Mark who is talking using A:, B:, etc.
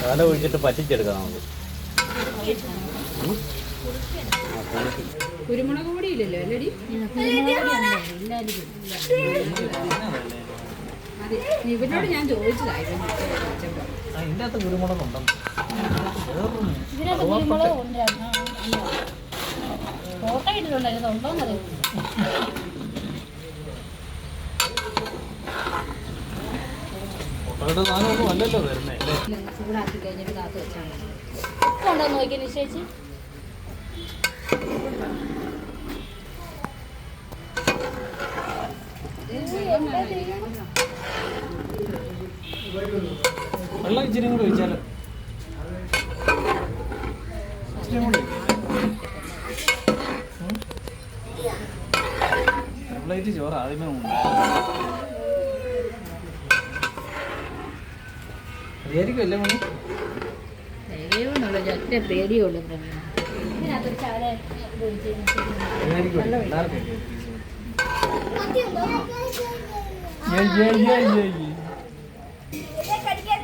A: തല ഒഴിച്ചിട്ട് പറ്റിച്ചെടുക്കാം നമുക്ക്.
B: കുരുമുളക് പൊടി ഇല്ലല്ലോ അല്ലടി? ഇവനോട് ഞാൻ ചോദിച്ചതായിരുന്നു.
A: അതിൻ്റെ അകത്ത് കുരുമുളകുണ്ടോ?
B: ഫോട്ടോ ഇട്ടിട്ടുണ്ടായിരുന്നു, ഉണ്ടോന്നറിയാം.
A: അല്ലല്ലോ വരുന്നേ.
B: ചൂടാക്കി കഴിഞ്ഞിട്ട് കാത്തു വെച്ചാൽ ഉണ്ടോ നോക്കി നിശ്ചയിച്ച്.
A: വെള്ളം ഇച്ചിരി കൂടെ ഒഴിച്ചാലോ? പ്ലേറ്റ് ചോറ് ആദ്യമേ ഉണ്ടായിരിക്കും അല്ലേ മണി?
B: തികയോന്നുള്ള ഒറ്റ പേടിയുള്ളൂ.
A: എല്ലാവർക്കും